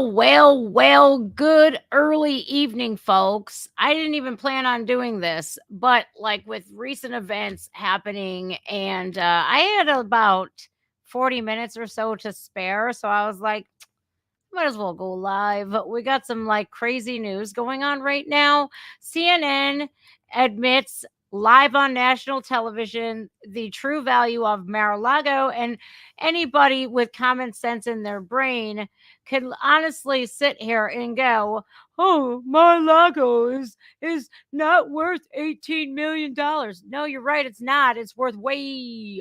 Well, good early evening, folks. I didn't even plan on doing this, but like with recent events happening, and I had about 40 minutes or so to spare. So I was like, might as well go live. We got some like crazy news going on right now. CNN admits live on national television the true value of Mar-a-Lago, and anybody with common sense in their brain can honestly sit here and go, "Oh, Mar-a-Lago is not worth $18 million." No, you're right, it's not. It's worth way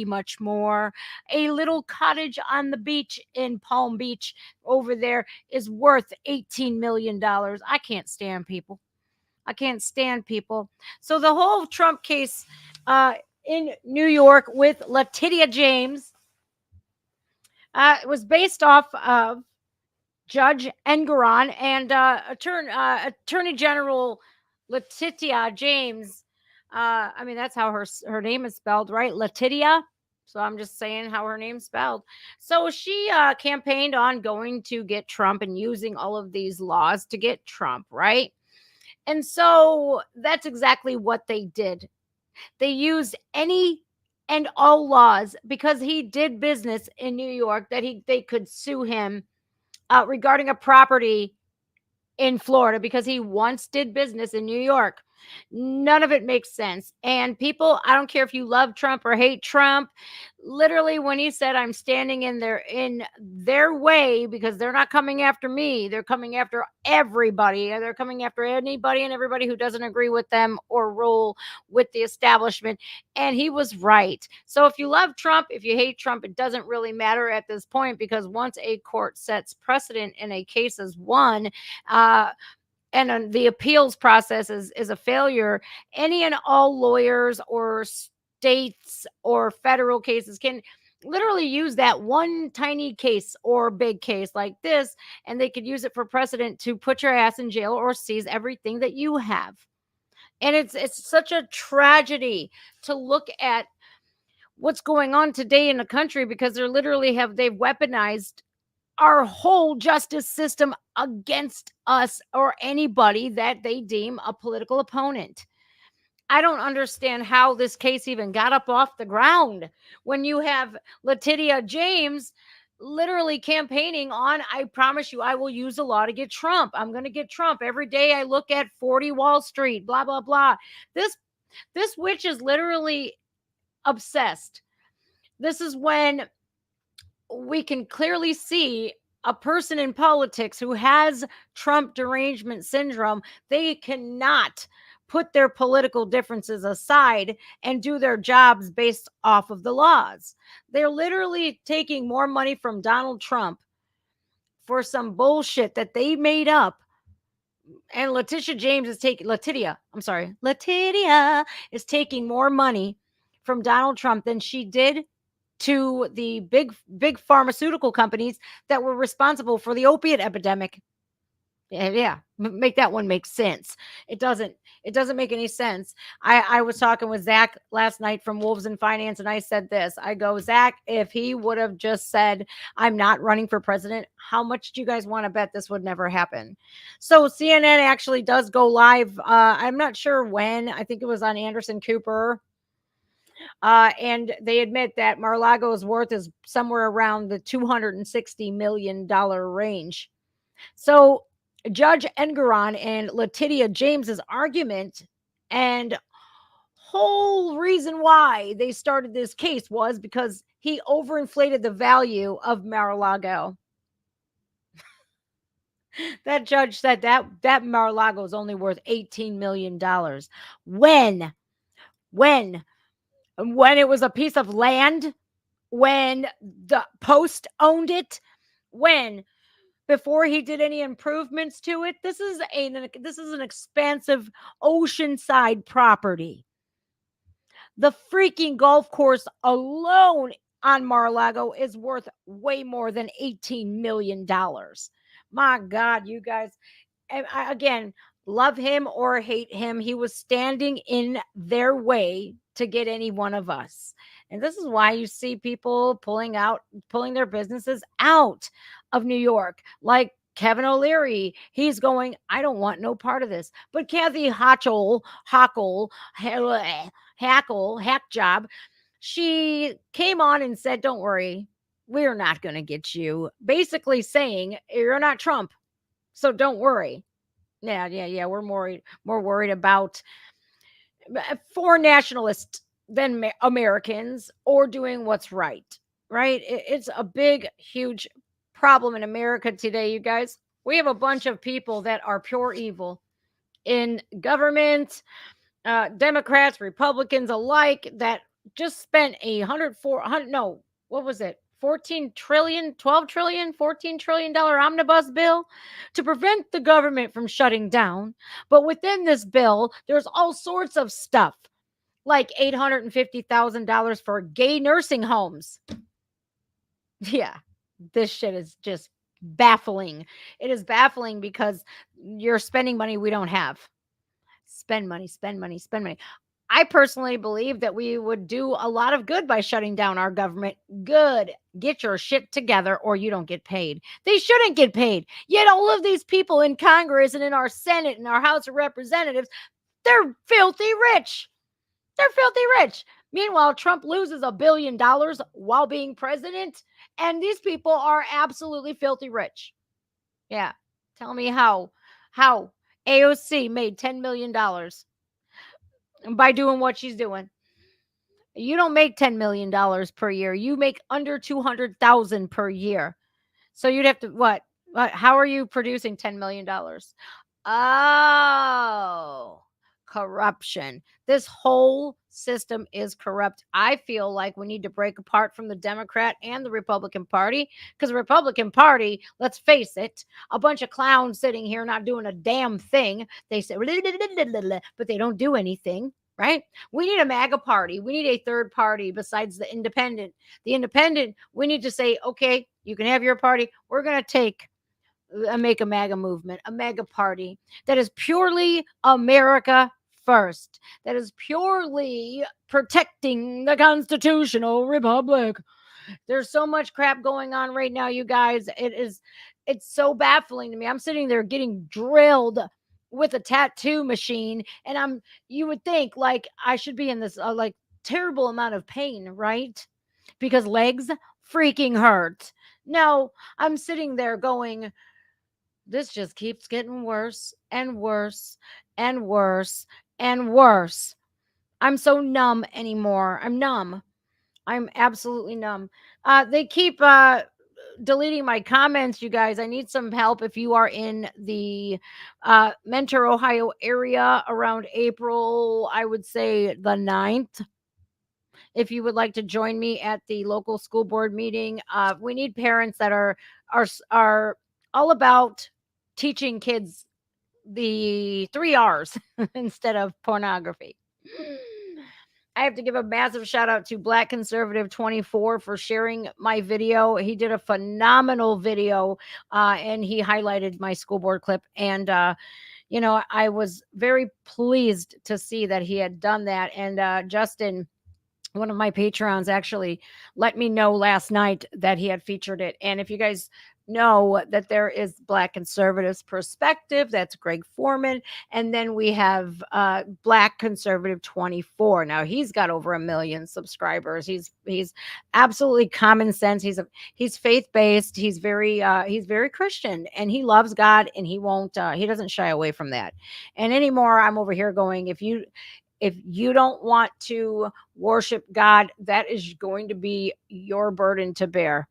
much more. A little cottage on the beach in Palm Beach over there is worth $18 million. I can't stand people. I can't stand people. So the whole Trump case in New York with Letitia James was based off of Judge Engoron and Attorney General Letitia James. I mean, that's how her name is spelled, right? Letitia. So I'm just saying how her name's spelled. So she campaigned on going to get Trump and using all of these laws to get Trump, right? And so that's exactly what they did. They used any and all laws because he did business in New York that they could sue him regarding a property in Florida because he once did business in New York. None of it makes sense. And people, I don't care if you love Trump or hate Trump, literally when he said I'm standing in their way because they're not coming after me, they're coming after everybody. They're coming after anybody and everybody who doesn't agree with them or roll with the establishment. And he was right. So if you love Trump, if you hate Trump, it doesn't really matter at this point because once a court sets precedent in a case is won, uh, and the appeals process is a failure, any and all lawyers or states or federal cases can literally use that one tiny case or big case like this, and they could use it for precedent to put your ass in jail or seize everything that you have. And it's such a tragedy to look at what's going on today in the country because they've weaponized our whole justice system against us or anybody that they deem a political opponent. I don't understand how this case even got up off the ground when you have Letitia James literally campaigning on, I promise you I will use the law to get Trump. I'm going to get Trump. Every day I look at 40 Wall Street, blah blah blah. This witch is literally obsessed. This is when we can clearly see a person in politics who has Trump derangement syndrome, they cannot put their political differences aside and do their jobs based off of the laws. They're literally taking more money from Donald Trump for some bullshit that they made up. And Letitia is taking more money from Donald Trump than she did to the big pharmaceutical companies that were responsible for the opiate epidemic. Yeah, make that one make sense. It doesn't make any sense. I was talking with Zach last night from Wolves in Finance, and I said this. I go, Zach, if he would have just said, I'm not running for president, how much do you guys want to bet this would never happen? So CNN actually does go live. I'm not sure when. I think it was on Anderson Cooper, and they admit that Mar-a-Lago's worth is somewhere around the $260 million range. So Judge Engoron and Letitia James's argument and whole reason why they started this case was because he overinflated the value of Mar-a-Lago. That judge said that Mar-a-Lago is only worth $18 million. When? When? When it was a piece of land? When the Post owned it? When? Before he did any improvements to it? This is an expansive oceanside property. The freaking golf course alone on Mar-a-Lago is worth way more than $18 million. My God, you guys. Again, love him or hate him, he was standing in their way to get any one of us. And this is why you see people pulling their businesses out of New York, like Kevin O'Leary. He's going, I don't want no part of this. But Kathy Hack Job, she came on and said, don't worry, we're not going to get you. Basically saying, you're not Trump, so don't worry. Yeah. We're more worried about foreign nationalists than Americans, or doing what's right. Right? It's a big, huge problem in America today, you guys. We have a bunch of people that are pure evil in government, Democrats, Republicans alike, that just spent 104 no, what was it? 14 trillion, 12 trillion, 14 trillion dollar omnibus bill to prevent the government from shutting down. But within this bill, there's all sorts of stuff, like $850,000 for gay nursing homes. Yeah, this shit is just baffling. It is baffling because you're spending money we don't have. Spend money, spend money, spend money. I personally believe that we would do a lot of good by shutting down our government. Good. Get your shit together or you don't get paid. They shouldn't get paid. Yet all of these people in Congress and in our Senate and our House of Representatives, they're filthy rich. They're filthy rich. Meanwhile, Trump loses $1 billion while being president, and these people are absolutely filthy rich. Yeah. Tell me how AOC made $10 million by doing what she's doing. You don't make $10 million per year. You make under 200,000 per year. So you'd have to what? How are you producing $10 million? Oh, corruption. This whole system is corrupt. I feel like we need to break apart from the Democrat and the Republican Party, because the Republican Party, let's face it, a bunch of clowns sitting here not doing a damn thing. They say, but they don't do anything. Right? We need a MAGA party. We need a third party besides the independent. The independent, we need to say, okay, you can have your party. We're going to make a MAGA movement, a MAGA party that is purely America first, that is purely protecting the constitutional republic. There's so much crap going on right now, you guys. It's so baffling to me. I'm sitting there getting drilled with a tattoo machine, and you would think like I should be in this like terrible amount of pain, right? Because legs freaking hurt. No, I'm sitting there going, this just keeps getting worse and worse and worse and worse. I'm so numb anymore. I'm numb. I'm absolutely numb. They keep deleting my comments, you guys. I need some help if you are in the Mentor, Ohio area around April, I would say the 9th. If you would like to join me at the local school board meeting, we need parents that are all about teaching kids the 3 R's instead of pornography. I have to give a massive shout out to Black Conservative 24 for sharing my video. He did a phenomenal video, and he highlighted my school board clip. And, I was very pleased to see that he had done that. And Justin, one of my patrons, actually let me know last night that he had featured it. And if you guys know that there is Black Conservatives Perspective, that's Greg Foreman, and then we have Black Conservative 24. Now he's got over 1 million subscribers. He's absolutely common sense. He's faith-based. He's very Christian, and he loves God, and he doesn't shy away from that. And anymore, I'm over here going, if you don't want to worship God, that is going to be your burden to bear.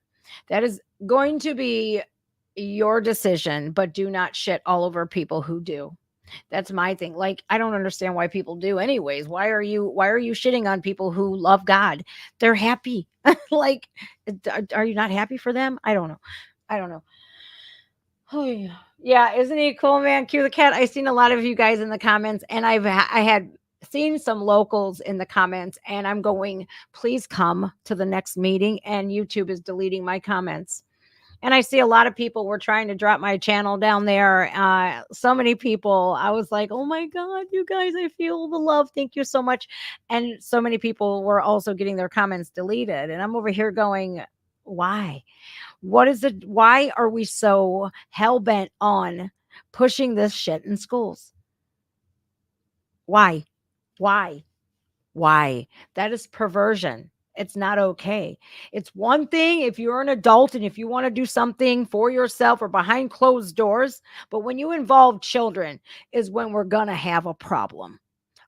That is going to be your decision, but do not shit all over people who do. That's my thing. Like, I don't understand why people do anyways. Why are you shitting on people who love God? They're happy. Like, are you not happy for them? I don't know. Oh yeah. Isn't he cool, man? Cue the cat. I seen a lot of you guys in the comments, and I had seen some locals in the comments, and I'm going, please come to the next meeting. And YouTube is deleting my comments. And I see a lot of people were trying to drop my channel down there. So many people. I was like, oh my God, you guys, I feel the love. Thank you so much. And so many people were also getting their comments deleted. And I'm over here going, why? What is it? Why are we so hell bent on pushing this shit in schools? Why? Why? Why? That is perversion. It's not okay. It's one thing if you're an adult and if you want to do something for yourself or behind closed doors, but when you involve children is when we're going to have a problem.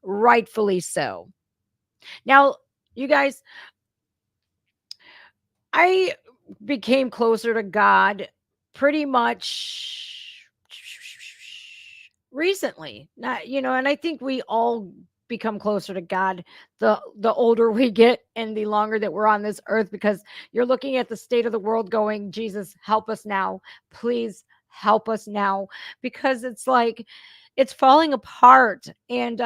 Rightfully so. Now, you guys, I became closer to God pretty much recently. Not, and I think we all become closer to God the older we get and the longer that we're on this earth, because you're looking at the state of the world going, Jesus, help us now. Please help us now, because it's like it's falling apart. And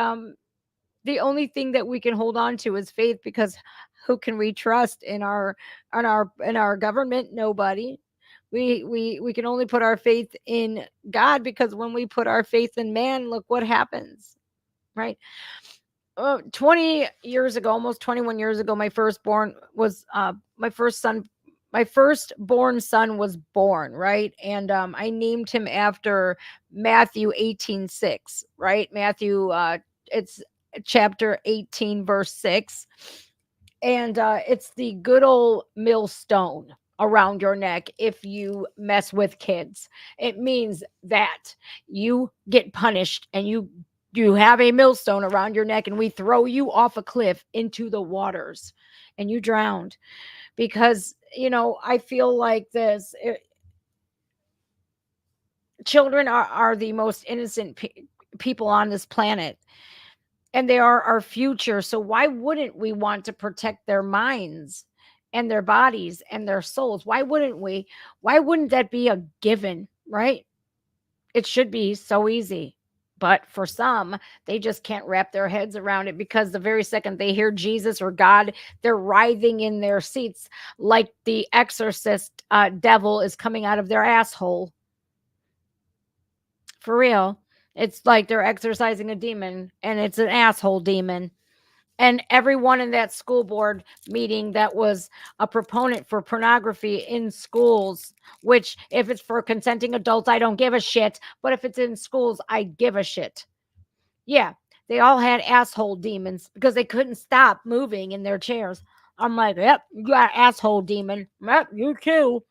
the only thing that we can hold on to is faith, because who can we trust in our government? Nobody. We can only put our faith in God, because when we put our faith in man, look what happens, right? 20 years ago, almost 21 years ago, my firstborn son was born, right? And I named him after Matthew 18:6, right? Matthew, it's chapter 18 verse 6. And it's the good old millstone around your neck. If you mess with kids, it means that you get punished, and you have a millstone around your neck, and we throw you off a cliff into the waters, and you drowned. Because I feel like children are the most innocent people on this planet, and they are our future. So why wouldn't we want to protect their minds and their bodies and their souls? Why wouldn't we? Why wouldn't that be a given, right? It should be so easy. But for some, they just can't wrap their heads around it, because the very second they hear Jesus or God, they're writhing in their seats like the exorcist devil is coming out of their asshole. For real. It's like they're exorcising a demon, and it's an asshole demon. And everyone in that school board meeting that was a proponent for pornography in schools, which if it's for consenting adults, I don't give a shit. But if it's in schools, I give a shit. Yeah, they all had asshole demons because they couldn't stop moving in their chairs. I'm like, yep, you got asshole demon. Yep, you too.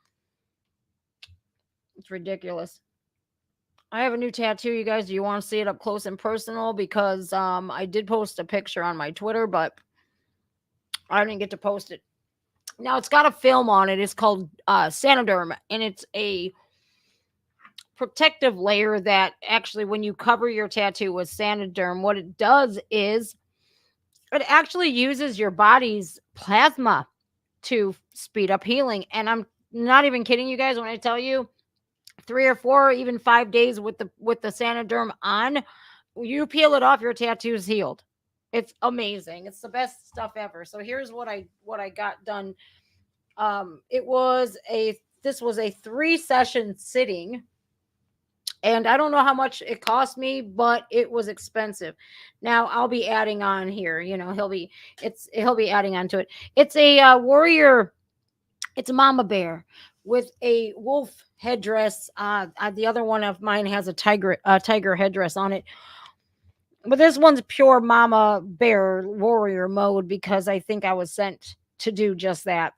It's ridiculous. I have a new tattoo, you guys. Do you want to see it up close and personal? Because I did post a picture on my Twitter, but I didn't get to post it. Now it's got a film on it. It's called Sanoderm, and it's a protective layer that actually, when you cover your tattoo with Sanoderm, what it does is it actually uses your body's plasma to speed up healing. And I'm not even kidding you guys when I tell you, 3 or 4 or even 5 days with the Sanoderm on, you peel it off, your tattoo's healed. It's amazing. It's the best stuff ever. So here's what I got done. It was this was a 3-session sitting, and I don't know how much it cost me, but it was expensive. Now I'll be adding on here. He'll be adding on to it. It's a warrior. It's a mama bear with a wolf headdress. The other one of mine has a tiger headdress on it. But this one's pure mama bear warrior mode, because I think I was sent to do just that.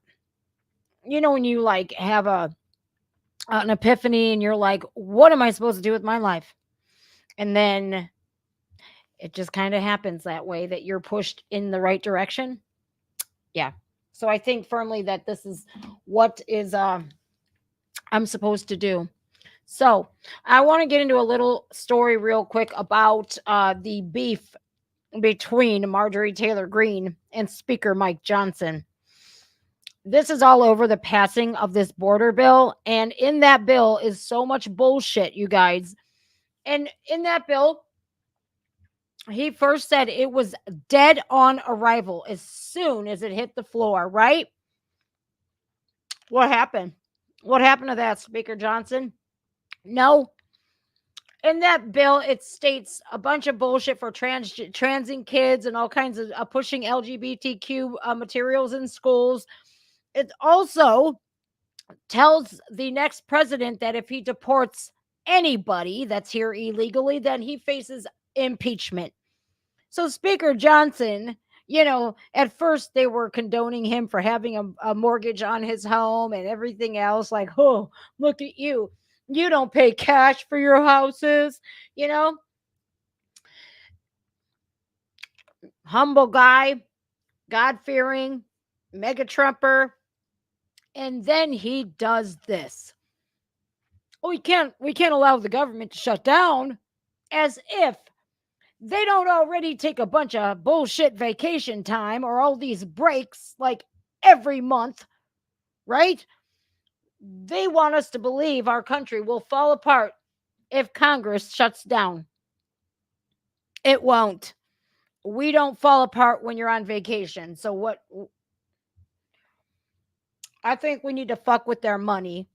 When you like have an epiphany and you're like, what am I supposed to do with my life? And then it just kind of happens that way, that you're pushed in the right direction. Yeah. So I think firmly that this is what is I'm supposed to do. So I want to get into a little story real quick about the beef between Marjorie Taylor Greene and Speaker Mike Johnson. This is all over the passing of this border bill. And in that bill is so much bullshit, you guys. And in that bill, he first said it was dead on arrival as soon as it hit the floor, right? What happened? What happened to that, Speaker Johnson? No. In that bill, it states a bunch of bullshit for transing kids and all kinds of pushing LGBTQ materials in schools. It also tells the next president that if he deports anybody that's here illegally, then he faces impeachment. So, Speaker Johnson, at first they were condoning him for having a mortgage on his home and everything else. Like, oh, look at you. You don't pay cash for your houses, you know? Humble guy, God fearing, mega Trumper. And then he does this. Oh, we can't allow the government to shut down, as if they don't already take a bunch of bullshit vacation time or all these breaks like every month, right? They want us to believe our country will fall apart if Congress shuts down. It won't. We don't fall apart when you're on vacation. So what I think we need to fuck with their money,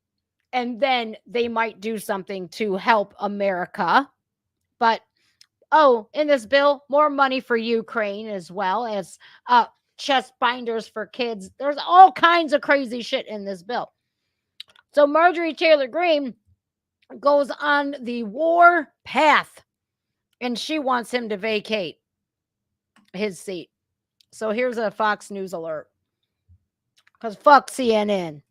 and then they might do something to help America. But in this bill, more money for Ukraine, as well as chest binders for kids. There's all kinds of crazy shit in this bill. So Marjorie Taylor Greene goes on the war path, and she wants him to vacate his seat. So here's a Fox News alert. Because fuck CNN.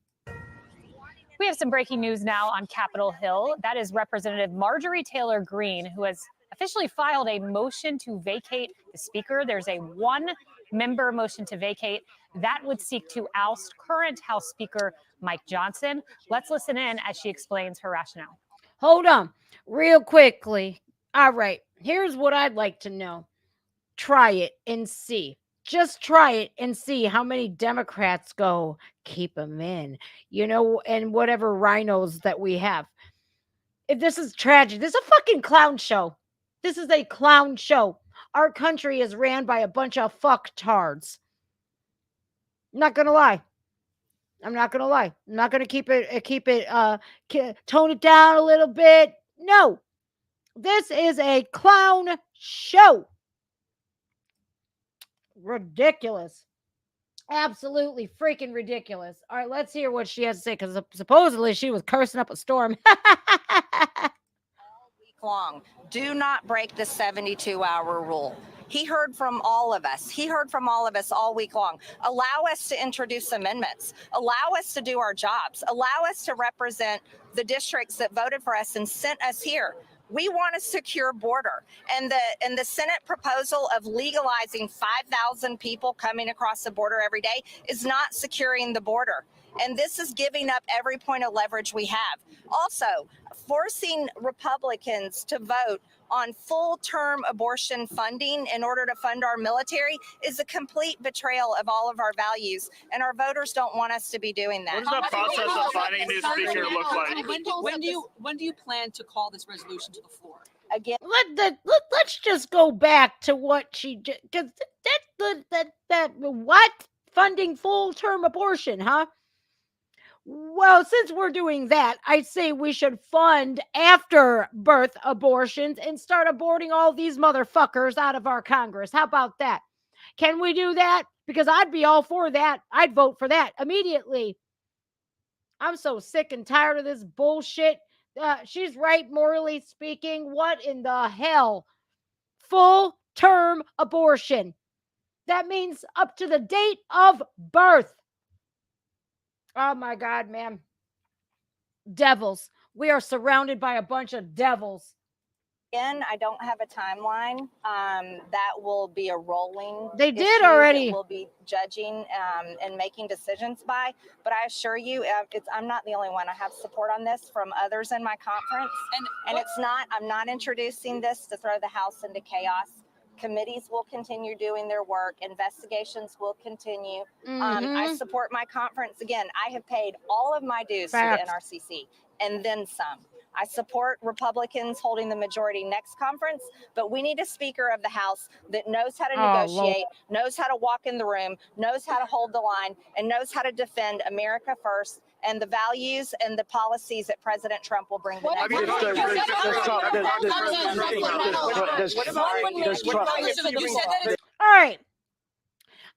We have some breaking news now on Capitol Hill. That is Representative Marjorie Taylor Greene, who has officially filed a motion to vacate the Speaker. There's a one-member motion to vacate that would seek to oust current House Speaker Mike Johnson. Let's listen in as she explains her rationale. Hold on, real quickly. All right, here's what I'd like to know. Try it and see. Just try it and see how many Democrats go, keep them in, and whatever rhinos that we have. If this is tragic, this is a fucking clown show. This is a clown show. Our country is ran by a bunch of fucktards. I'm not gonna lie. I'm not gonna keep it tone it down a little bit. No. This is a clown show. Ridiculous. Absolutely freaking ridiculous. All right, let's hear what she has to say, because supposedly she was cursing up a storm. All week long. Do not break the 72-hour rule. He heard from all of us. He heard from all of us all week long. Allow us to introduce amendments. Allow us to do our jobs. Allow us to represent the districts that voted for us and sent us here. We want a secure border. And the Senate proposal of legalizing 5,000 people coming across the border every day is not securing the border. And this is giving up every point of leverage we have. Also, forcing Republicans to vote on full-term abortion funding in order to fund our military is a complete betrayal of all of our values, and our voters don't want us to be doing that. What does that process of finding a new speaker look like? When do you plan to call this resolution to the floor? Again, Let's just go back to what she just, that what funding full-term abortion, huh? Well, since we're doing that, I say we should fund after birth abortions and start aborting all these motherfuckers out of our Congress. How about that? Can we do that? Because I'd be all for that. I'd vote for that immediately. I'm so sick and tired of this bullshit. She's right, morally speaking. What in the hell? Full-term abortion. That means up to the date of birth. Oh my God, man. Devils. We are surrounded by a bunch of devils. I don't have a timeline. That will be a rolling. They did already. We'll be judging and making decisions by. But I assure you, I'm not the only one. I have support on this from others in my conference. And it's not. I'm not introducing this to throw the House into chaos. Committees will continue doing their work. Investigations will continue. I support my conference. Again, I have paid all of my dues to the NRCC and then some. I support Republicans holding the majority next conference, but we need a Speaker of the House that knows how to negotiate, knows how to walk in the room, knows how to hold the line, and knows how to defend America first and the values and the policies that President Trump will bring to the next All right.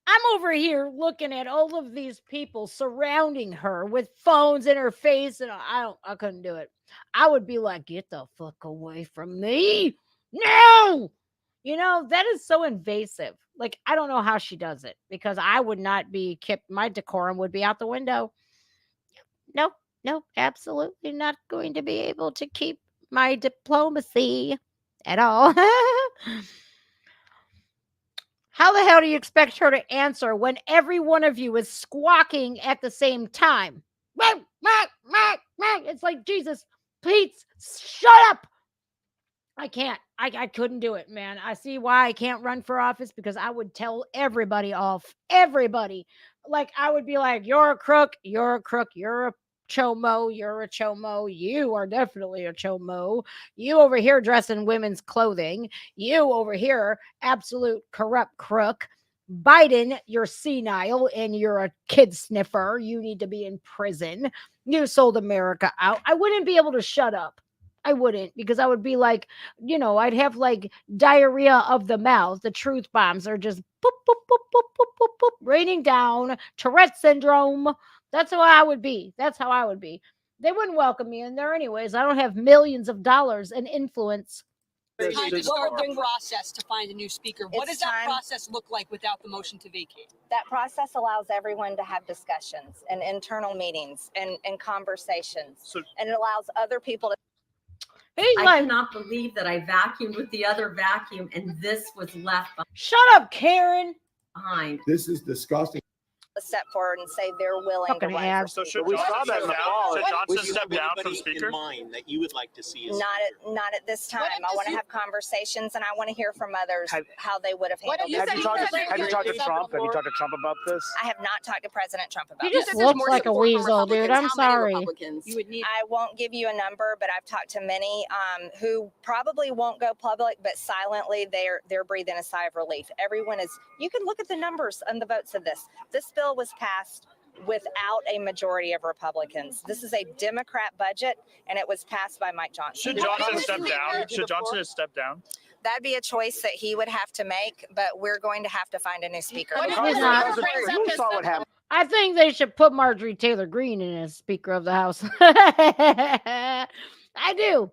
I'm over here looking at all of these people surrounding her with phones in her face, and I couldn't do it. I would be like, get the fuck away from me. No. You know, that is so invasive. Like, I don't know how she does it, because I would not be kept, my decorum would be out the window. Nope, absolutely not going to be able to keep my diplomacy at all. How the hell do you expect her to answer when every one of you is squawking at the same time? It's like, Jesus, please shut up. I can't. I couldn't do it, man. I see why I can't run for office, because I would tell everybody off. Everybody. Like, I would be like, you're a crook. You're a crook. You're a chomo. You're a chomo. You are definitely a chomo. You over here dressing women's clothing. You over here, absolute corrupt crook. Biden, you're senile and you're a kid sniffer. You need to be in prison. You sold America out. I wouldn't be able to shut up. I wouldn't, because I would be like, you know, I'd have like diarrhea of the mouth. The truth bombs are just boop, boop, boop, boop, boop, boop, boop, raining down. Tourette syndrome. That's how I would be. That's how I would be. They wouldn't welcome me in there anyways. I don't have millions of dollars in influence. Time to start the process to find a new speaker. What does It's that time. process look like without the motion to vacate? That process allows everyone to have discussions and internal meetings and conversations. And it allows other people to. He's I like, cannot believe that I vacuumed with the other vacuum and this was left shut up, Karen. behind. This is disgusting. step forward and say they're willing Fucking to run ass. for So should speaker. we saw that in the fall. Should Johnson Would you step have down from anybody speaker? in mind that you would like to see as Not at this time. I want to have conversations and I want to hear from others how they would have handled it. Have you talked to Trump? Have you talked to Trump about this? I have not talked to President Trump about He this. just looks like a weasel, dude. I'm sorry. You would need. I won't give you a number, but I've talked to many who probably won't go public, but silently they're breathing a sigh of relief. Everyone is. You can look at the numbers and the votes of this. This bill was passed without a majority of Republicans. This is a Democrat budget, and it was passed by Mike Johnson. Should Johnson step down? Should Johnson have stepped down? That'd be a choice that he would have to make, but we're going to have to find a new speaker. He's not. You saw what happened. I think they should put Marjorie Taylor Greene in as Speaker of the House. I do.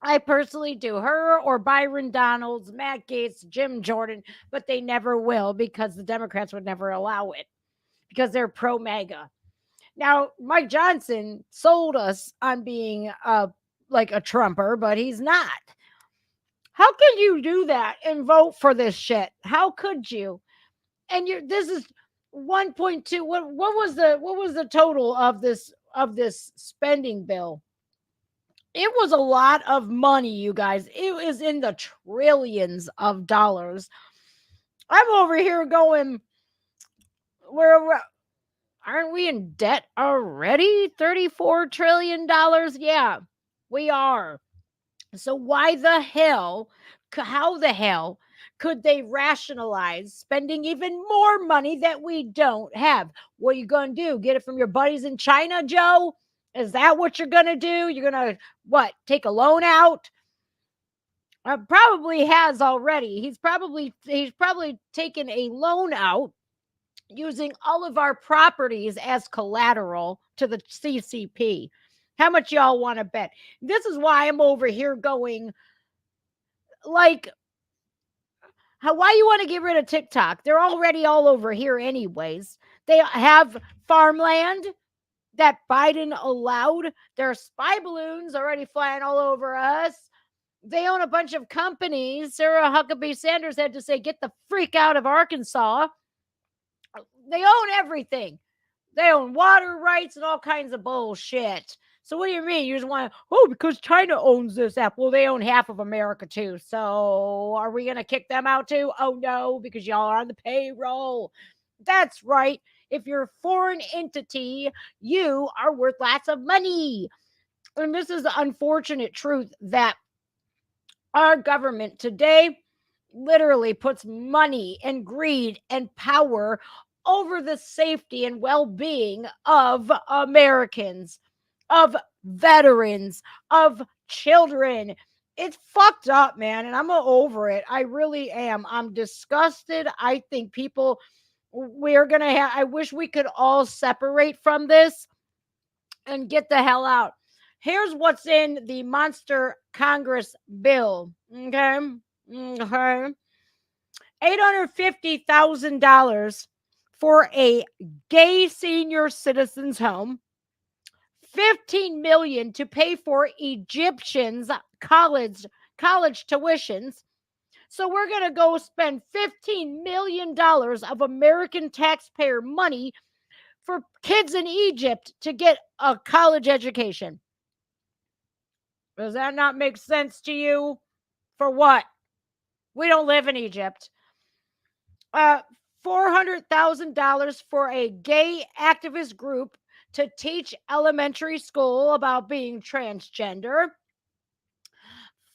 I personally do. Her or Byron Donalds, Matt Gaetz, Jim Jordan, but they never will, because the Democrats would never allow it, because they're pro-MAGA. Now, Mike Johnson sold us on being like a Trumper, but he's not. How could you do that and vote for this shit? How could you? And this is 1.2. What was the total of this spending bill? It was a lot of money, you guys. It was in the trillions of dollars. I'm over here going, aren't we in debt already? $34 trillion? Yeah, we are. So how the hell could they rationalize spending even more money that we don't have? What are you going to do? Get it from your buddies in China, Joe? Is that what you're going to do? You're going to, take a loan out? Probably has already. He's probably taken a loan out using all of our properties as collateral to the CCP. How much y'all want to bet? This is why I'm over here going, like, why you want to get rid of TikTok? They're already all over here anyways. They have farmland that Biden allowed. There are spy balloons already flying all over us. They own a bunch of companies. Sarah Huckabee Sanders had to say, get the freak out of Arkansas. They own everything. They own water rights and all kinds of bullshit. So what do you mean? You just want because China owns this app. Well, they own half of America too. So are we going to kick them out too? Oh no, because y'all are on the payroll. That's right. If you're a foreign entity, you are worth lots of money. And this is the unfortunate truth that our government today literally puts money and greed and power over the safety and well-being of Americans, of veterans, of children. It's fucked up, man, and I'm over it. I really am. I'm disgusted. I think people, we're gonna have, I wish we could all separate from this and get the hell out. Here's what's in the monster Congress bill. Okay. Okay. $850,000 for a gay senior citizens home. 15 million to pay for Egyptians college tuitions. So we're going to go spend $15 million of American taxpayer money for kids in Egypt to get a college education. Does that not make sense to you? For what? We don't live in Egypt. $400,000 for a gay activist group to teach elementary school about being transgender.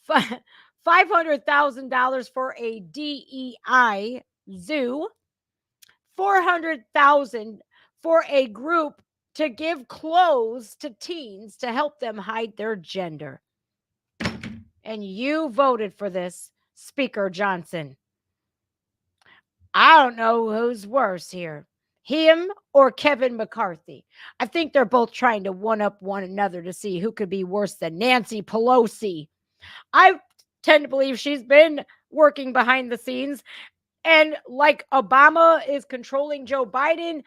$500,000 for a DEI zoo. $400,000 for a group to give clothes to teens to help them hide their gender. And you voted for this, Speaker Johnson. I don't know who's worse here, him or Kevin McCarthy. I think they're both trying to one up one another to see who could be worse than Nancy Pelosi. I tend to believe she's been working behind the scenes. And like Obama is controlling Joe Biden,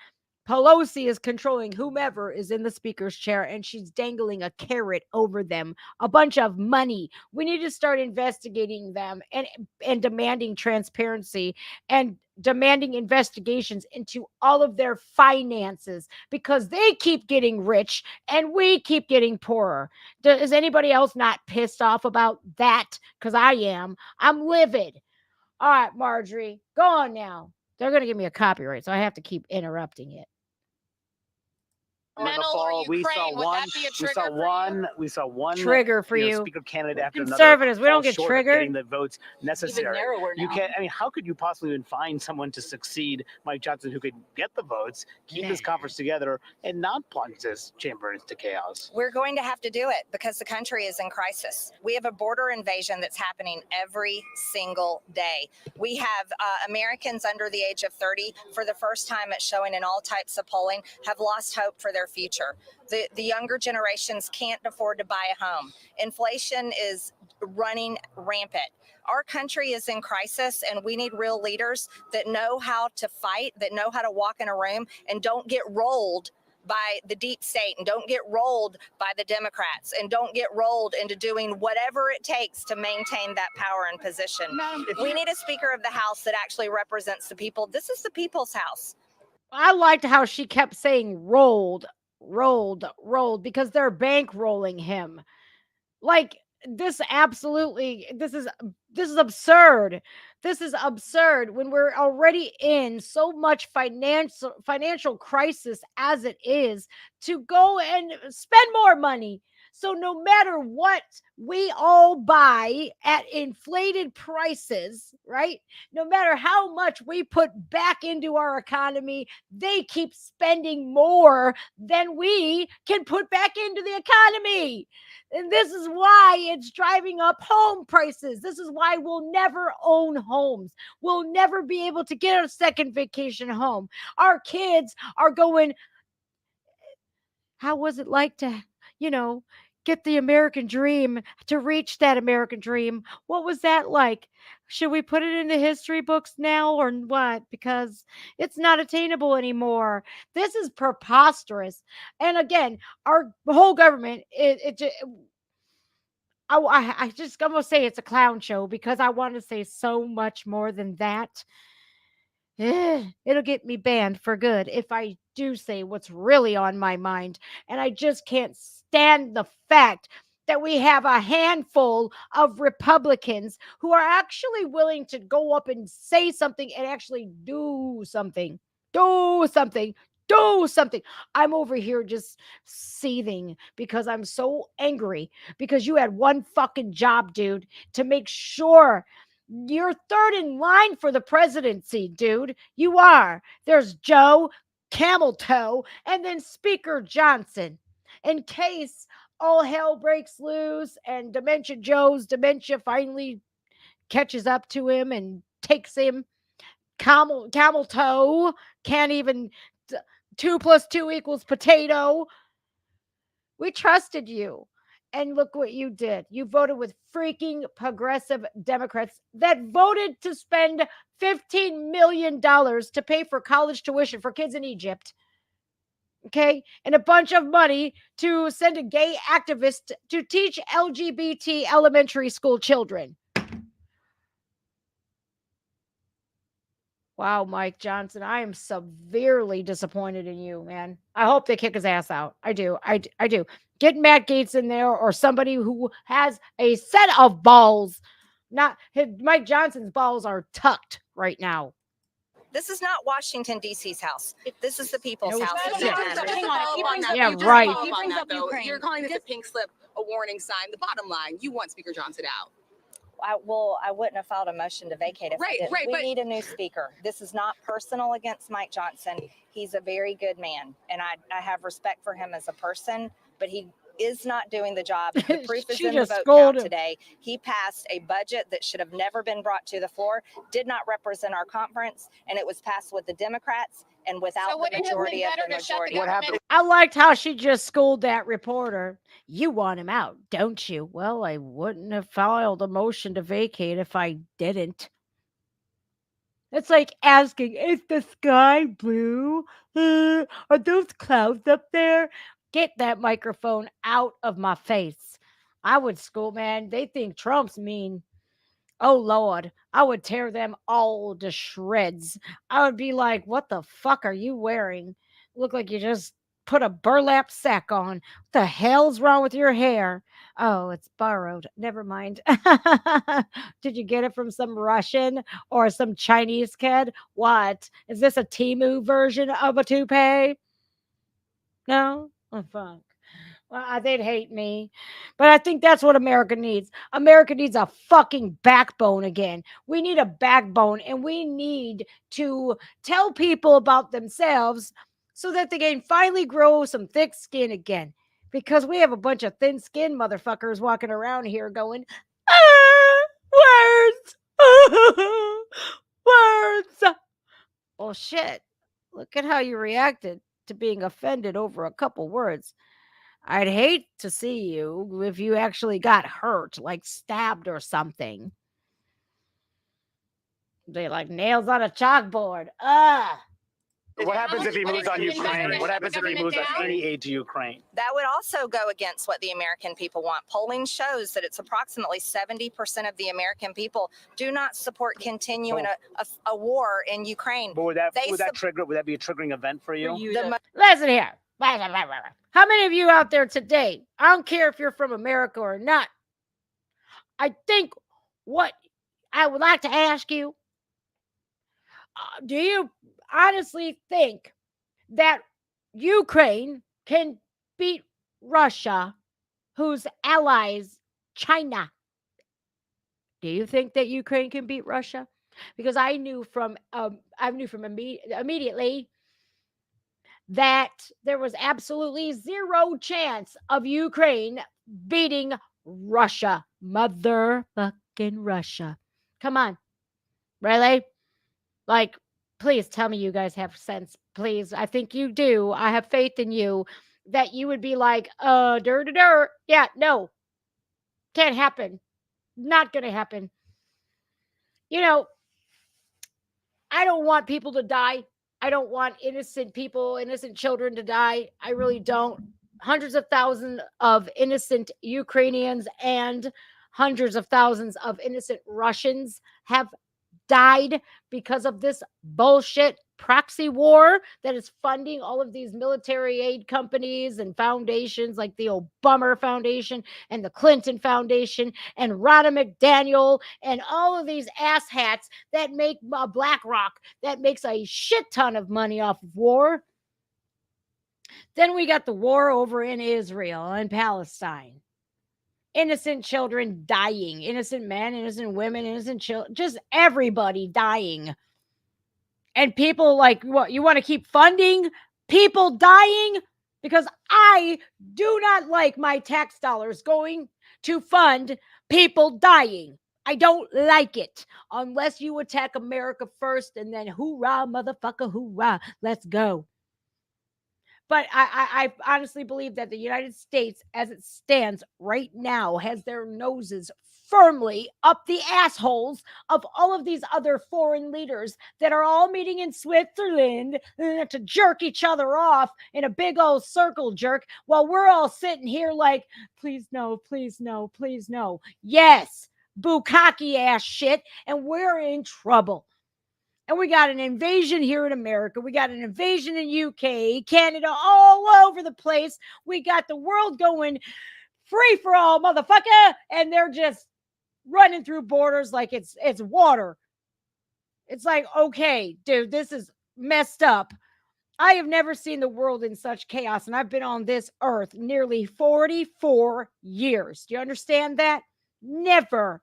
Pelosi is controlling whomever is in the speaker's chair, and she's dangling a carrot over them, a bunch of money. We need to start investigating them and demanding transparency and demanding investigations into all of their finances, because they keep getting rich and we keep getting poorer. Is anybody else not pissed off about that? Because I am. I'm livid. All right, Marjorie, go on now. They're going to give me a copyright, so I have to keep interrupting it. In the fall, we saw one trigger for you. speaker candidate after Conservatives, another. we don't get short of triggered. Getting the votes necessary. You can't. I mean, how could you possibly even find someone to succeed Mike Johnson who could get the votes, keep this conference together, and not plunge this chamber into chaos? We're going to have to do it because the country is in crisis. We have a border invasion that's happening every single day. We have Americans under the age of 30, for the first time it's showing in all types of polling, have lost hope for their future. The younger generations can't afford to buy a home. Inflation is running rampant. Our country is in crisis, and we need real leaders that know how to fight, that know how to walk in a room and don't get rolled by the deep state, and don't get rolled by the Democrats, and don't get rolled into doing whatever it takes to maintain that power and position. We need a Speaker of the House that actually represents the people. This is the people's house. I liked how she kept saying rolled, because they're bankrolling him. Like, this is absurd. This is absurd when we're already in so much financial crisis as it is, to go and spend more money. So no matter what we all buy at inflated prices, right? No matter how much we put back into our economy, they keep spending more than we can put back into the economy. And this is why it's driving up home prices. This is why we'll never own homes. We'll never be able to get a second vacation home. Our kids are going, how was it like to, get the American dream, to reach that American dream? What was that like? Should we put it into history books now or what? Because it's not attainable anymore. This is preposterous. And again, our whole government, I'm going to say it's a clown show, because I want to say so much more than that. It'll get me banned for good if I do say what's really on my mind. And I just can't stand the fact that we have a handful of Republicans who are actually willing to go up and say something and actually do something. Do something. Do something. I'm over here just seething because I'm so angry, because you had one fucking job, dude, to make sure You're third in line for the presidency, dude. You are. There's Joe, Camel Toe, and then Speaker Johnson. In case all hell breaks loose and Dementia Joe's dementia finally catches up to him and takes him, Camel Toe can't even 2 + 2 = potato. We trusted you. And look what you did. You voted with freaking progressive Democrats that voted to spend $15 million to pay for college tuition for kids in Egypt. Okay. And a bunch of money to send a gay activist to teach LGBT elementary school children. Wow, Mike Johnson, I am severely disappointed in you, man. I hope they kick his ass out. I do. I do. Get Matt Gaetz in there or somebody who has a set of balls. Mike Johnson's balls are tucked right now. This is not Washington, D.C.'s house. This is the people's house. Yeah, right. You're calling this a pink slip, a warning sign. The bottom line, you want Speaker Johnson out. I wouldn't have filed a motion to vacate if I didn't. We need a new speaker. This is not personal against Mike Johnson. He's a very good man, and I have respect for him as a person, but he is not doing the job. The proof is in the vote count today. He passed a budget that should have never been brought to the floor, did not represent our conference, and it was passed with the Democrats and without the majority of the majority. What happened? I liked how she just schooled that reporter. You want him out, don't you? Well, I wouldn't have filed a motion to vacate if I didn't. It's like asking, is the sky blue? Are those clouds up there? Get that microphone out of my face. I would school, man. They think Trump's mean. Oh, Lord. I would tear them all to shreds. I would be like, what the fuck are you wearing? Look like you just put a burlap sack on. What the hell's wrong with your hair? Oh, it's borrowed. Never mind. Did you get it from some Russian or some Chinese kid? What? Is this a Temu version of a toupee? No? Oh, fuck. Well, they'd hate me. But I think that's what America needs. America needs a fucking backbone again. We need a backbone, and we need to tell people about themselves so that they can finally grow some thick skin again. Because we have a bunch of thin skin motherfuckers walking around here going, words, words. Well, shit. Look at how you reacted to being offended over a couple words. I'd hate to see you if you actually got hurt, like stabbed or something. They like nails on a chalkboard. What happens if he moves on Ukraine? What happens if he moves any aid to Ukraine? That would also go against what the American people want. Polling shows that it's approximately 70% of the American people do not support continuing a war in Ukraine. But would that be a triggering event for you? Listen here. How many of you out there today, I don't care if you're from America or not, I think what I would like to ask you, do you honestly think that Ukraine can beat Russia, whose allies China? Do you think that Ukraine can beat Russia? Because I knew from immediately that there was absolutely zero chance of Ukraine beating Russia. Motherfucking Russia. Come on. Really? Like, please tell me you guys have sense. Please. I think you do. I have faith in you that you would be like, yeah, no. Can't happen. Not going to happen. You know, I don't want people to die. I don't want innocent people, innocent children to die. I really don't. Hundreds of thousands of innocent Ukrainians and hundreds of thousands of innocent Russians have died because of this bullshit proxy war that is funding all of these military aid companies and foundations like the Obama Foundation and the Clinton Foundation and Ronna McDaniel and all of these asshats that make BlackRock that makes a shit ton of money off of war. Then we got the war over in Israel and Palestine. innocent children dying, innocent men, innocent women, innocent children, just everybody dying. And people like, what, you want to keep funding people dying? Because I do not like my tax dollars going to fund people dying. I don't like it unless you attack America first and then hoorah, motherfucker, hoorah, let's go. But I honestly believe that the United States, as it stands right now, has their noses firmly up the assholes of all of these other foreign leaders that are all meeting in Switzerland to jerk each other off in a big old circle jerk while we're all sitting here like, please no, please no, please no. Yes, bukkake ass shit, and we're in trouble. And we got an invasion here in America. We got an invasion in UK, Canada, all over the place. We got the world going free for all, motherfucker. And they're just running through borders like it's water. It's like, okay, dude, this is messed up. I have never seen the world in such chaos. And I've been on this earth nearly 44 years. Do you understand that? Never.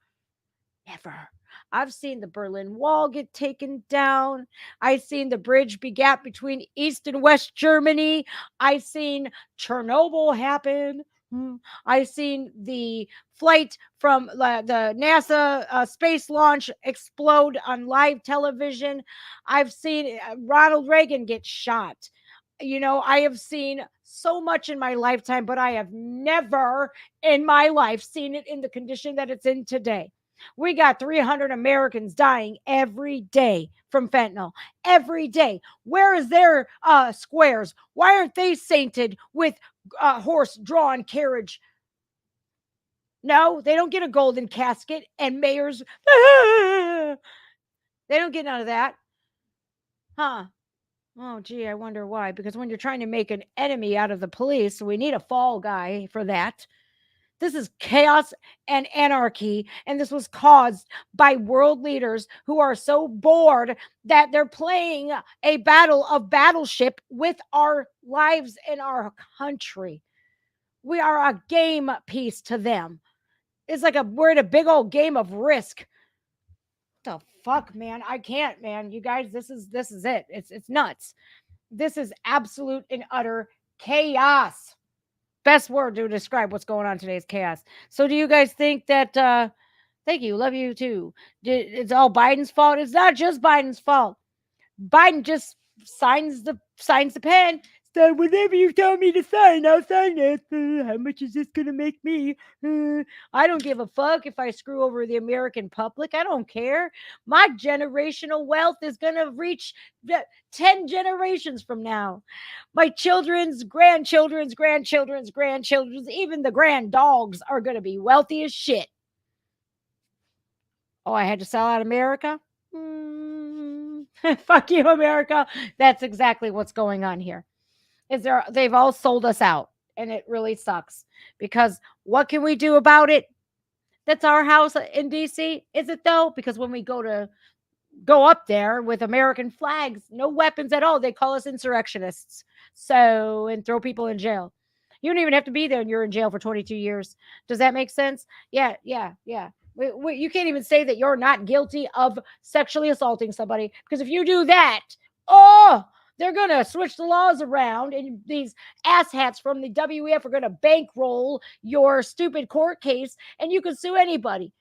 I've seen the Berlin Wall get taken down. I've seen the bridge be gapped between East and West Germany. I've seen Chernobyl happen. I've seen the flight from the NASA space launch explode on live television. I've seen Ronald Reagan get shot. You know, I have seen so much in my lifetime, but I have never in my life seen it in the condition that it's in today. We got 300 Americans dying every day from fentanyl. Every day. Where is their squares? Why aren't they sainted with horse-drawn carriage? No, they don't get a golden casket and mayors. They don't get none of that. Huh. Oh, gee, I wonder why. Because when you're trying to make an enemy out of the police, we need a fall guy for that. This is chaos and anarchy, and this was caused by world leaders who are so bored that they're playing a battle of battleship with our lives and our country. We are a game piece to them. It's like we're in a big old game of Risk. What the fuck, man? I can't, man. You guys, this is it. It's nuts. This is absolute and utter chaos. Best word to describe what's going on today is chaos. So do you guys think that thank you, love you too, it's all Biden's fault? It's not just Biden's fault. Biden just signs the pen. So whatever you tell me to sign, I'll sign it. How much is this gonna make me? I don't give a fuck if I screw over the American public. I don't care. My generational wealth is gonna reach 10 generations from now. My children's grandchildren's grandchildren's grandchildren's, even the grand dogs are gonna be wealthy as shit. Oh, I had to sell out America? Fuck you, America. That's exactly what's going on here. They've all sold us out, and it really sucks, because what can we do about it? That's our house in DC. Is it though? Because when we go up there with American flags, no weapons at all, they call us insurrectionists. And throw people in jail. You don't even have to be there, and you're in jail for 22 years. Does that make sense? Yeah. You can't even say that you're not guilty of sexually assaulting somebody, because if you do that, they're going to switch the laws around, and these asshats from the WEF are going to bankroll your stupid court case, and you can sue anybody.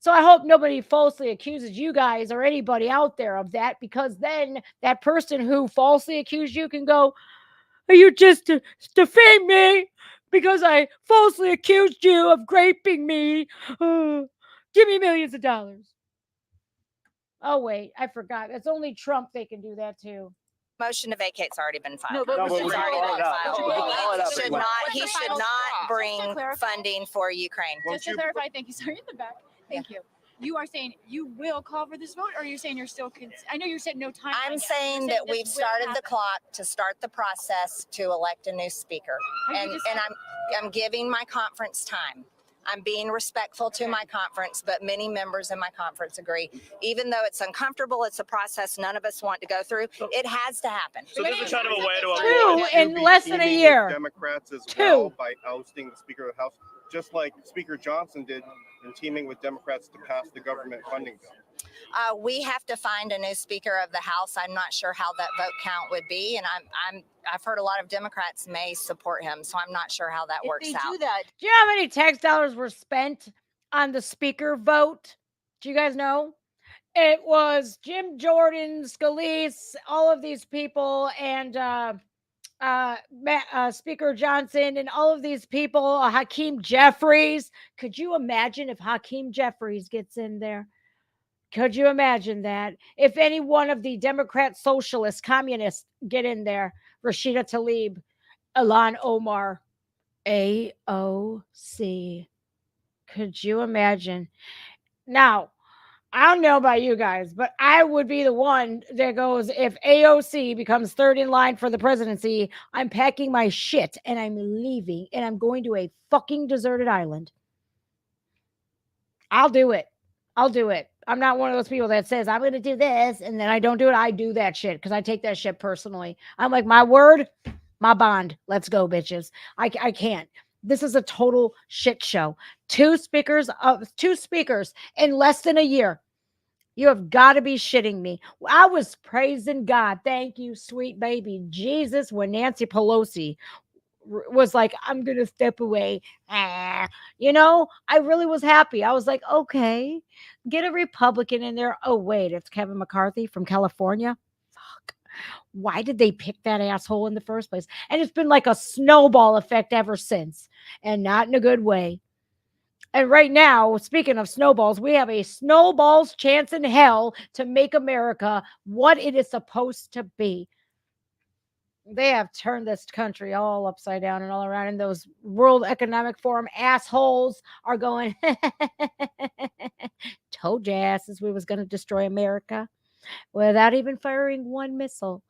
So I hope nobody falsely accuses you guys or anybody out there of that, because then that person who falsely accused you can go, you just defamed me because I falsely accused you of raping me. Give me millions of dollars. Oh, wait, I forgot. It's only Trump they can do that to. Motion to vacate's already been filed. but It's we already can been filed. He should He should not bring funding for Ukraine. Just to clarify, thank you. Sorry, in the back. Thank you. You are saying you will call for this vote, or you're saying you're still? I know you said no time. I'm saying that we've started the clock to start the process to elect a new speaker, and I'm giving my conference time. I'm being respectful to my conference, but many members in my conference agree. Even though it's uncomfortable, it's a process none of us want to go through. It has to happen. So this is kind of a way to avoid in less than a year. Democrats as well by ousting the Speaker of the House. just like Speaker Johnson did in teaming with Democrats to pass the government funding bill? We have to find a new Speaker of the House. I'm not sure how that vote count would be, and I've heard a lot of Democrats may support him, so I'm not sure how that works out. Do you know how many tax dollars were spent on the Speaker vote? Do you guys know? It was Jim Jordan, Scalise, all of these people, and Speaker Johnson, and all of these people. Hakeem Jeffries. Could you imagine if Hakeem Jeffries gets in there? Could you imagine that? If any one of the Democrat socialists, communists get in there, Rashida Tlaib, Ilhan Omar, AOC. Could you imagine? Now, I don't know about you guys, but I would be the one that goes, if AOC becomes third in line for the presidency, I'm packing my shit and I'm leaving and I'm going to a fucking deserted island. I'll do it. I'll do it. I'm not one of those people that says, I'm going to do this, and then I don't do it. I do that shit because I take that shit personally. I'm like, my word, my bond. Let's go, bitches. I can't. This is a total shit show. Two speakers in less than a year. You have got to be shitting me. I was praising God. Thank you, sweet baby Jesus, when Nancy Pelosi was like, I'm going to step away. You know, I really was happy. I was like, okay, get a Republican in there. Oh, wait, it's Kevin McCarthy from California. Fuck. Why did they pick that asshole in the first place? And it's been like a snowball effect ever since, and not in a good way. And right now, speaking of snowballs, we have a snowball's chance in hell to make America what it is supposed to be. They have turned this country all upside down and all around, and those World Economic Forum assholes are going, told your asses we was going to destroy America without even firing one missile.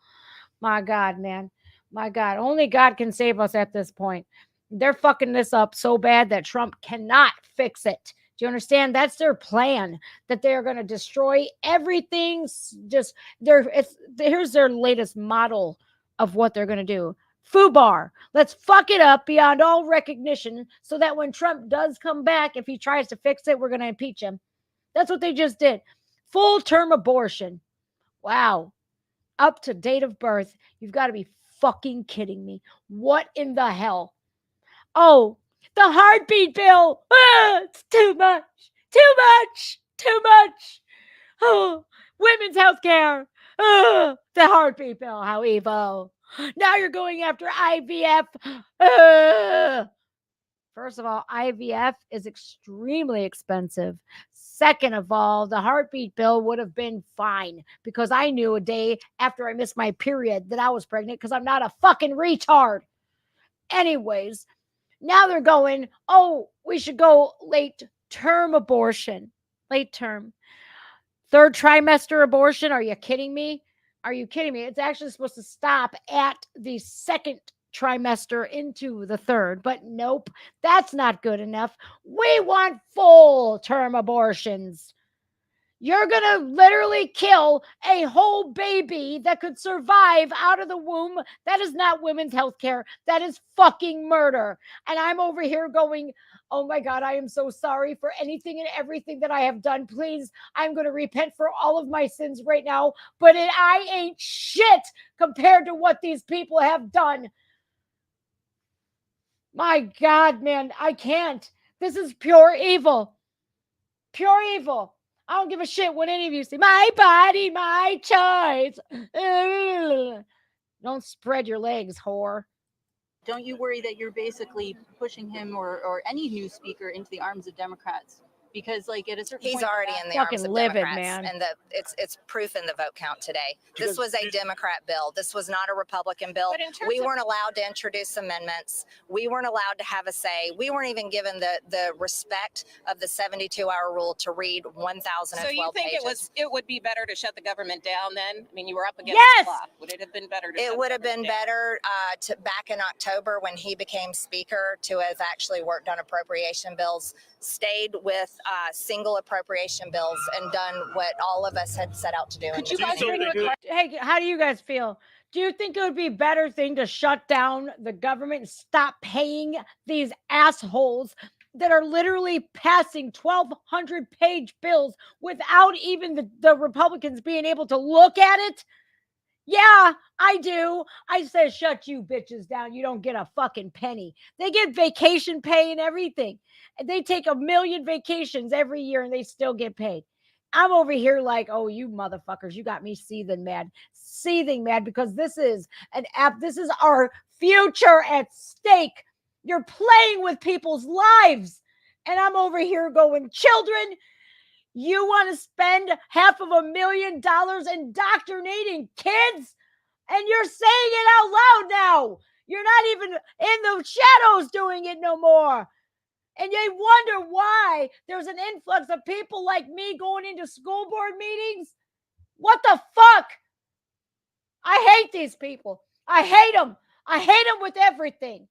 My God, man. My God. Only God can save us at this point. They're fucking this up so bad that Trump cannot fix it. Do you understand? That's their plan, that they're going to destroy everything. Just here's their latest model of what they're going to do. FUBAR. Let's fuck it up beyond all recognition so that when Trump does come back, if he tries to fix it, we're going to impeach him. That's what they just did. Full-term abortion. Wow. Up to date of birth. You've got to be fucking kidding me. What in the hell? Oh, the heartbeat bill. It's too much. Too much. Too much. Oh, women's health care. The heartbeat bill. How evil. Now you're going after IVF. First of all, IVF is extremely expensive. Second of all, the heartbeat bill would have been fine because I knew a day after I missed my period that I was pregnant because I'm not a fucking retard. Anyways, now they're going, oh, we should go late term abortion. Late term. Third trimester abortion. Are you kidding me? Are you kidding me? It's actually supposed to stop at the second trimester into the third, but nope, that's not good enough. We want full term abortions. You're going to literally kill a whole baby that could survive out of the womb. That is not women's health care. That is fucking murder. And I'm over here going, oh my God, I am so sorry for anything and everything that I have done. Please, I'm going to repent for all of my sins right now. But I ain't shit compared to what these people have done. My God, man, I can't. This is pure evil. Pure evil. I don't give a shit what any of you say. My body, my choice. Don't spread your legs, whore. Don't you worry that you're basically pushing him or any new speaker into the arms of Democrats? Because like at a certain he's point, already in the arms of Democrats, and it's proof in the vote count today. This was a Democrat bill. This was not a Republican bill. We weren't allowed to introduce amendments. We weren't allowed to have a say. We weren't even given the respect of the 72-hour rule to read 1,012 So you think pages. it would be better to shut the government down then? I mean, you were up against Yes! the clock. Would it have been better to It shut would the have been government down? better back in October when he became speaker to have actually worked on appropriation bills, stayed with single appropriation bills, and done what all of us had set out to do. Could you guys bring a Hey, how do you guys feel? Do you think it would be a better thing to shut down the government and stop paying these assholes that are literally passing 1,200-page bills without even the Republicans being able to look at it? Yeah, I do. I say, shut you bitches down. You don't get a fucking penny. They get vacation pay and everything. They take 1 million vacations every year and they still get paid. I'm over here like, oh, you motherfuckers, you got me seething mad because this is an app. This is our future at stake. You're playing with people's lives. And I'm over here going, children, you want to spend $500,000 indoctrinating kids? And you're saying it out loud now. You're not even in the shadows doing it no more. And you wonder why there's an influx of people like me going into school board meetings. What the fuck? I hate these people. I hate them. I hate them with everything.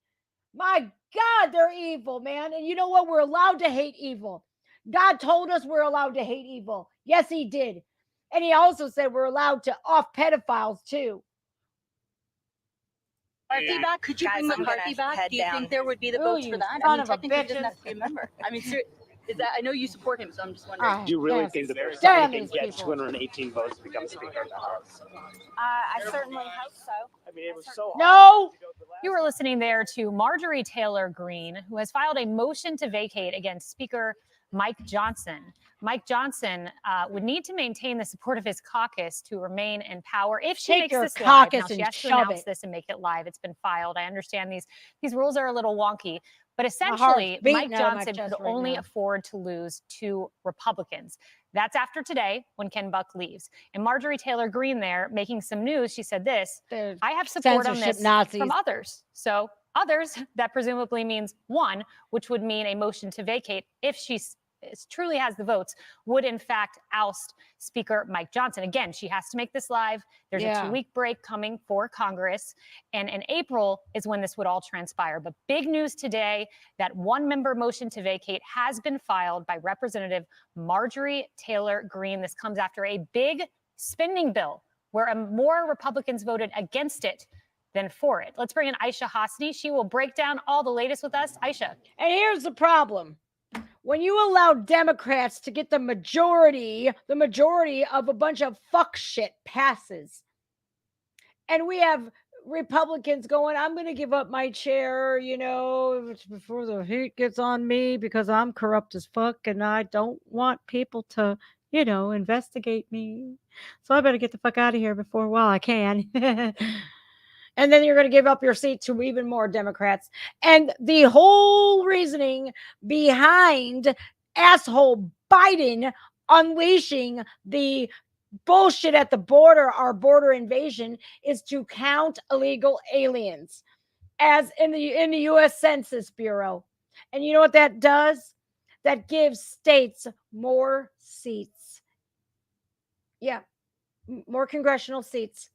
My God, they're evil, man. And you know what? We're allowed to hate evil. God told us we're allowed to hate evil. Yes, he did. And he also said we're allowed to off pedophiles too. McCarthy back? Could you bring McCarthy back? Do you think there would be the votes for that? Son of a technically, he doesn't bitches. have to be a member. I mean, is that? I know you support him, so I'm just wondering. Do you really think that there's Damn somebody can these get people. 218 votes to become Speaker of the House? I certainly hope so. I mean, it was so hard. No. You were listening there to Marjorie Taylor Greene, who has filed a motion to vacate against Speaker Mike Johnson. Mike Johnson would need to maintain the support of his caucus to remain in power if she Take makes your this live. caucus Now, she and has to shove announce it. this and make it live. It's been filed. I understand these rules are a little wonky, but heart's essentially, beating Mike out of my Johnson could chest right only now. afford to lose 2 Republicans. That's after today when Ken Buck leaves. And Marjorie Taylor Greene there making some news. She said this, They're I have support on censorship this Nazis. from others. So others, that presumably means 1, which would mean a motion to vacate if she truly has the votes, would in fact oust Speaker Mike Johnson. Again, she has to make this live. There's a 2-week break coming for Congress. And in April is when this would all transpire. But big news today, that 1-member motion to vacate has been filed by Representative Marjorie Taylor Greene. This comes after a big spending bill where more Republicans voted against it than for it. Let's bring in Aisha Hasni. She will break down all the latest with us. Aisha. And here's the problem. When you allow Democrats to get the majority of a bunch of fuck shit passes, and we have Republicans going, I'm going to give up my chair, before the heat gets on me because I'm corrupt as fuck and I don't want people to, investigate me. So I better get the fuck out of here while I can. And then you're going to give up your seat to even more Democrats. And the whole reasoning behind asshole Biden unleashing the bullshit at the border, our border invasion, is to count illegal aliens as in the U.S. Census Bureau. And you know what that does? That gives states more seats. Yeah, more congressional seats.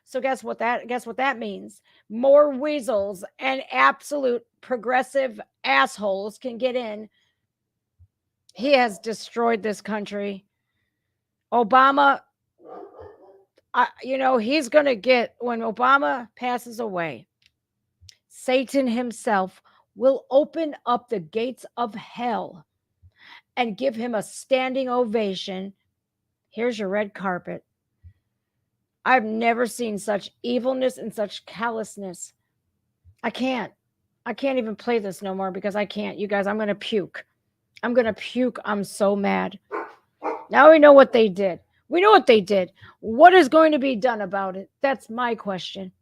So guess what that means? More weasels and absolute progressive assholes can get in. He has destroyed this country. Obama, he's going to get, when Obama passes away, Satan himself will open up the gates of hell and give him a standing ovation. Here's your red carpet. I've never seen such evilness and such callousness. I can't even play this no more because I can't. You guys, I'm going to puke. I'm so mad. Now we know what they did. What is going to be done about it? That's my question.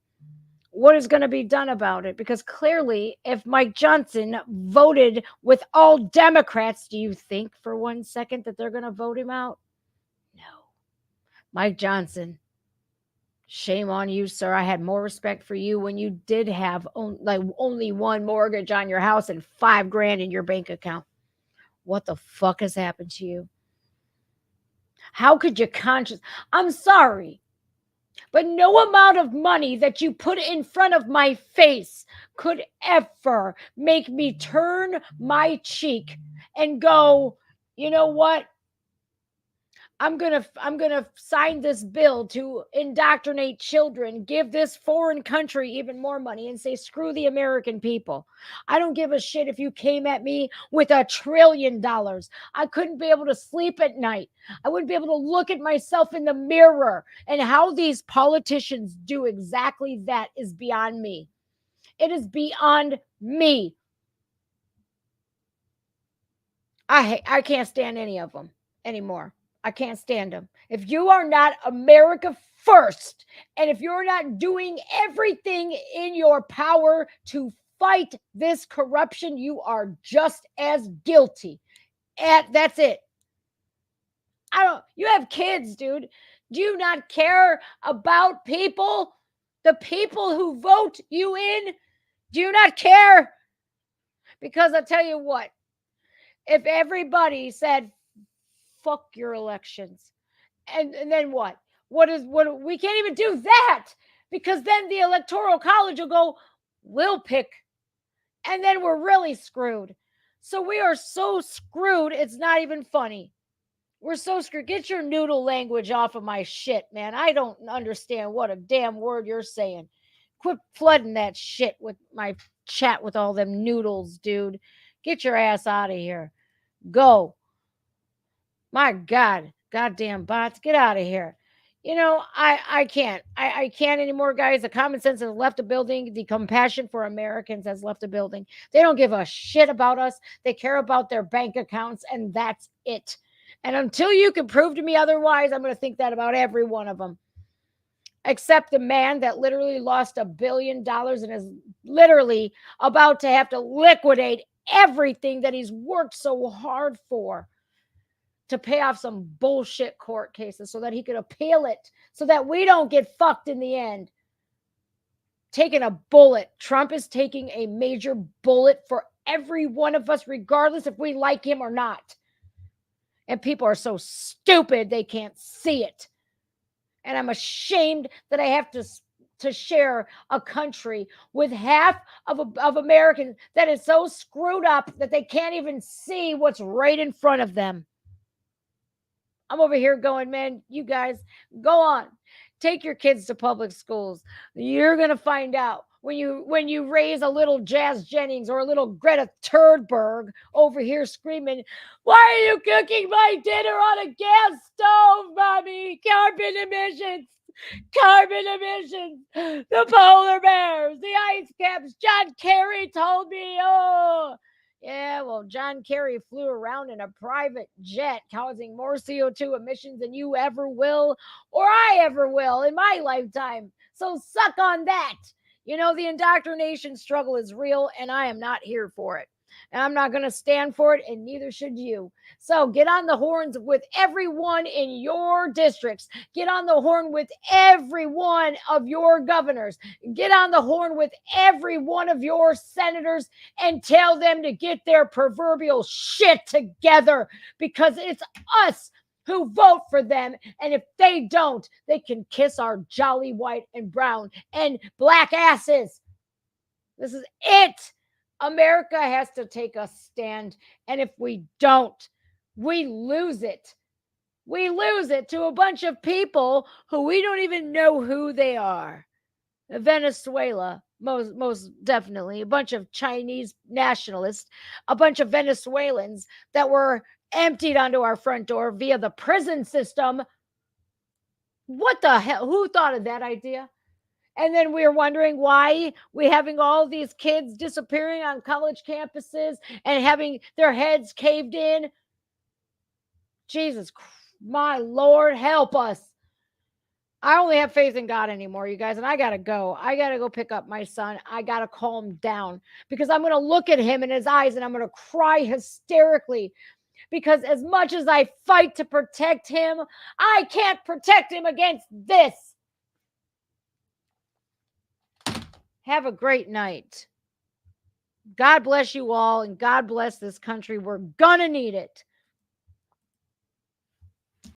What is going to be done about it? Because clearly, if Mike Johnson voted with all Democrats, do you think for 1 second that they're going to vote him out? No. Mike Johnson, shame on you, sir. I had more respect for you when you did have only 1 mortgage on your house and $5,000 in your bank account. What the fuck has happened to you? How could you I'm sorry, but no amount of money that you put in front of my face could ever make me turn my cheek and go, you know what? I'm gonna sign this bill to indoctrinate children, give this foreign country even more money, and say screw the American people. I don't give a shit if you came at me with $1 trillion. I couldn't be able to sleep at night. I wouldn't be able to look at myself in the mirror. And how these politicians do exactly that is beyond me. It is beyond me. I can't stand any of them anymore. I can't stand them. If you are not America first, and if you're not doing everything in your power to fight this corruption, you are just as guilty. And that's it. You have kids, dude. Do you not care about people? The people who vote you in? Do you not care? Because I'll tell you what, if everybody said, fuck your elections, and then what we can't even do that, because then the electoral college will go, we'll pick, and then we're really screwed. So we are so screwed, it's not even funny. We're so screwed. Get your noodle language off of my shit, man. I don't understand what a damn word you're saying. Quit flooding that shit with my chat with all them noodles, dude. Get your ass out of here. Go. My God, goddamn bots, get out of here. I can't. I can't anymore, guys. The common sense has left the building. The compassion for Americans has left the building. They don't give a shit about us. They care about their bank accounts, and that's it. And until you can prove to me otherwise, I'm going to think that about every one of them. Except the man that literally lost $1 billion and is literally about to have to liquidate everything that he's worked so hard for, to pay off some bullshit court cases so that he could appeal it, so that we don't get fucked in the end. Taking a bullet. Trump is taking a major bullet for every one of us, regardless if we like him or not. And people are so stupid they can't see it. And I'm ashamed that I have to share a country with half of Americans that is so screwed up that they can't even see what's right in front of them. I'm over here going, man, you guys, go on. Take your kids to public schools. You're going to find out when you raise a little Jazz Jennings or a little Greta Thunberg over here screaming, why are you cooking my dinner on a gas stove, mommy? Carbon emissions. The polar bears, the ice caps. John Kerry told me, yeah, well, John Kerry flew around in a private jet causing more CO2 emissions than you ever will, or I ever will in my lifetime. So suck on that. The indoctrination struggle is real, and I am not here for it. And I'm not going to stand for it, and neither should you. So get on the horns with everyone in your districts. Get on the horn with every one of your governors. Get on the horn with every one of your senators and tell them to get their proverbial shit together, because it's us who vote for them. And if they don't, they can kiss our jolly white and brown and black asses. This is it. America has to take a stand. And if we don't, we lose it. We lose it to a bunch of people who we don't even know who they are. Venezuela, most definitely. A bunch of Chinese nationalists, a bunch of Venezuelans that were emptied onto our front door via the prison system. What the hell? Who thought of that idea? And then we're wondering why we're having all these kids disappearing on college campuses and having their heads caved in. Jesus, my Lord, help us. I only have faith in God anymore, you guys, and I got to go. I got to go pick up my son. I got to calm down, because I'm going to look at him in his eyes and I'm going to cry hysterically, because as much as I fight to protect him, I can't protect him against this. Have a great night. God bless you all, and God bless this country. We're going to need it.